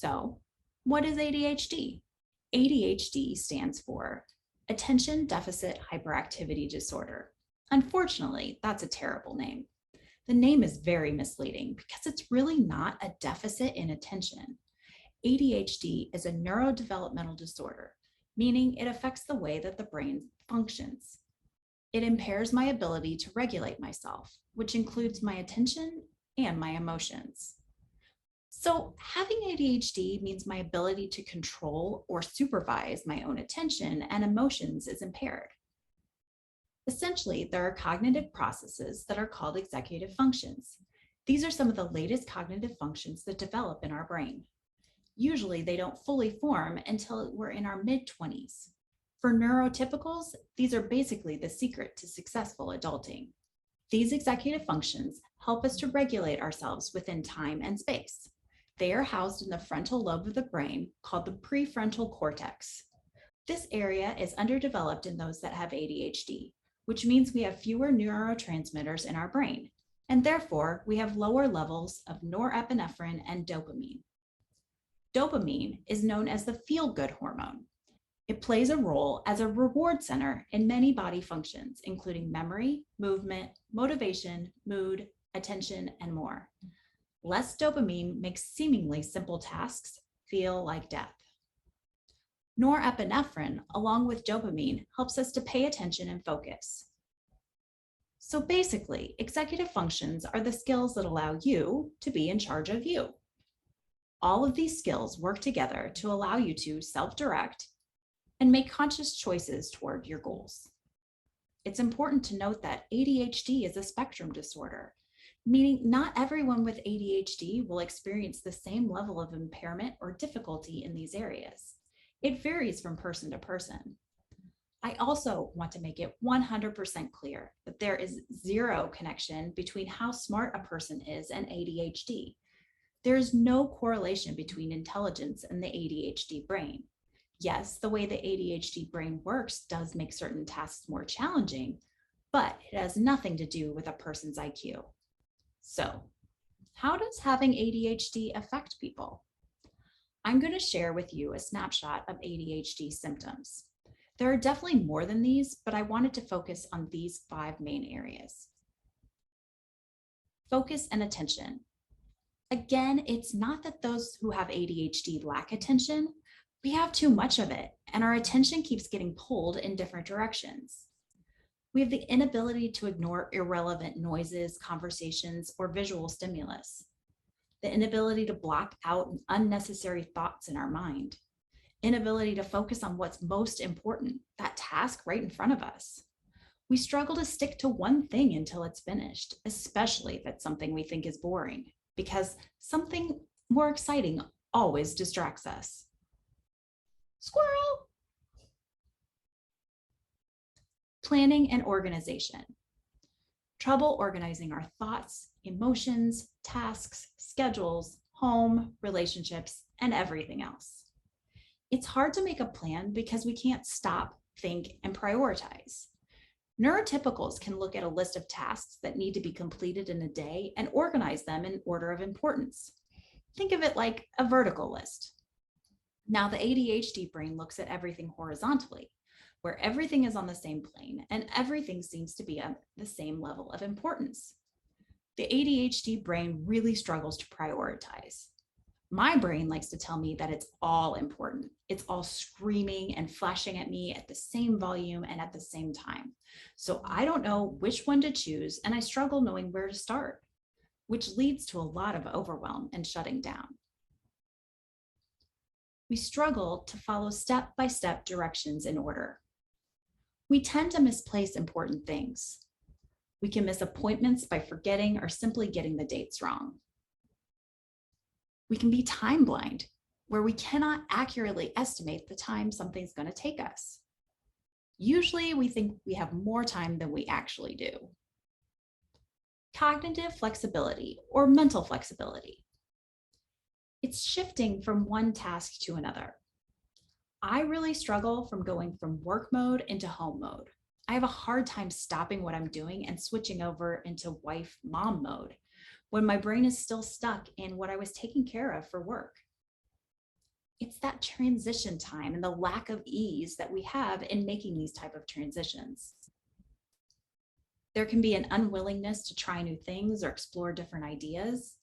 So, what is ADHD? ADHD stands for Attention Deficit Hyperactivity Disorder. Unfortunately, that's a terrible name. The name is very misleading because it's really not a deficit in attention. ADHD is a neurodevelopmental disorder, meaning it affects the way that the brain functions. It impairs my ability to regulate myself, which includes my attention and my emotions. So, having ADHD means my ability to control or supervise my own attention and emotions is impaired. Essentially, there are cognitive processes that are called executive functions. These are some of the latest cognitive functions that develop in our brain. Usually, they don't fully form until we're in our mid-20s. For neurotypicals, these are basically the secret to successful adulting. These executive functions help us to regulate ourselves within time and space. They are housed in the frontal lobe of the brain called the prefrontal cortex. This area is underdeveloped in those that have ADHD, which means we have fewer neurotransmitters in our brain, and therefore we have lower levels of norepinephrine and dopamine. Dopamine is known as the feel-good hormone. It plays a role as a reward center in many body functions, including memory, movement, motivation, mood, attention, and more. Less dopamine makes seemingly simple tasks feel like death. Norepinephrine, along with dopamine, helps us to pay attention and focus. So basically, executive functions are the skills that allow you to be in charge of you. All of these skills work together to allow you to self-direct and make conscious choices toward your goals. It's important to note that ADHD is a spectrum disorder, meaning not everyone with ADHD will experience the same level of impairment or difficulty in these areas. It varies from person to person. I also want to make it 100% clear that there is zero connection between how smart a person is and ADHD. There is no correlation between intelligence and the ADHD brain. Yes, the way the ADHD brain works does make certain tasks more challenging, but it has nothing to do with a person's IQ. So, how does having ADHD affect people? I'm going to share with you a snapshot of ADHD symptoms. There are definitely more than these, but I wanted to focus on these 5 main areas. Focus and attention. Again, it's not that those who have ADHD lack attention. We have too much of it, and our attention keeps getting pulled in different directions. We have the inability to ignore irrelevant noises, conversations, or visual stimulus. The inability to block out unnecessary thoughts in our mind. Inability to focus on what's most important, that task right in front of us. We struggle to stick to one thing until it's finished, especially if it's something we think is boring, because something more exciting always distracts us. Squirrel! Planning and organization. Trouble organizing our thoughts, emotions, tasks, schedules, home, relationships, and everything else. It's hard to make a plan because we can't stop, think, and prioritize. Neurotypicals can look at a list of tasks that need to be completed in a day and organize them in order of importance. Think of it like a vertical list. Now, the ADHD brain looks at everything horizontally, where everything is on the same plane and everything seems to be at the same level of importance. The ADHD brain really struggles to prioritize. My brain likes to tell me that it's all important. It's all screaming and flashing at me at the same volume and at the same time. So I don't know which one to choose, and I struggle knowing where to start, which leads to a lot of overwhelm and shutting down. We struggle to follow step-by-step directions in order. We tend to misplace important things. We can miss appointments by forgetting or simply getting the dates wrong. We can be time blind, where we cannot accurately estimate the time something's going to take us. Usually, we think we have more time than we actually do. Cognitive flexibility or mental flexibility. It's shifting from one task to another. I really struggle from going from work mode into home mode. I have a hard time stopping what I'm doing and switching over into wife mom mode when my brain is still stuck in what I was taking care of for work. It's that transition time and the lack of ease that we have in making these type of transitions. There can be an unwillingness to try new things or explore different ideas.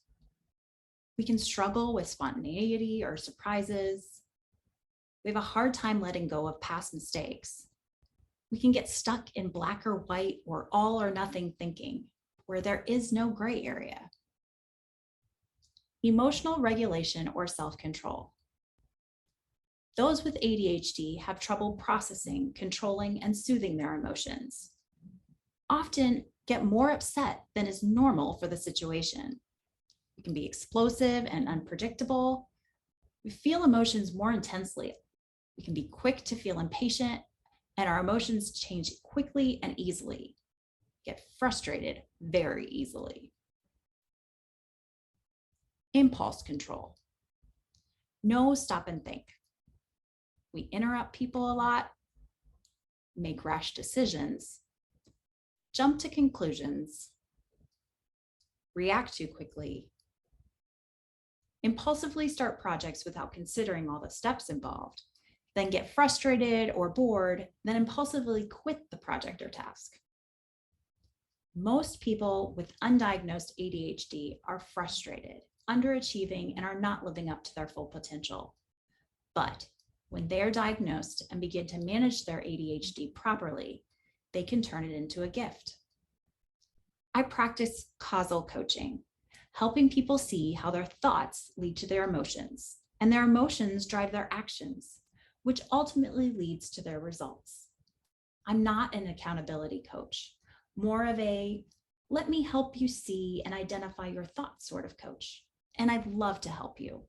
We can struggle with spontaneity or surprises. We have a hard time letting go of past mistakes. We can get stuck in black or white or all or nothing thinking, where there is no gray area. Emotional regulation or self-control. Those with ADHD have trouble processing, controlling, and soothing their emotions. Often get more upset than is normal for the situation. We can be explosive and unpredictable. We feel emotions more intensely. We can be quick to feel impatient, and our emotions change quickly and easily. Get frustrated very easily. Impulse control. No stop and think. We interrupt people a lot, make rash decisions, jump to conclusions, react too quickly, impulsively start projects without considering all the steps involved, then get frustrated or bored, then impulsively quit the project or task. Most people with undiagnosed ADHD are frustrated, underachieving, and are not living up to their full potential. But when they're diagnosed and begin to manage their ADHD properly, they can turn it into a gift. I practice causal coaching, helping people see how their thoughts lead to their emotions, and their emotions drive their actions, which ultimately leads to their results. I'm not an accountability coach, more of a let me help you see and identify your thoughts sort of coach, and I'd love to help you.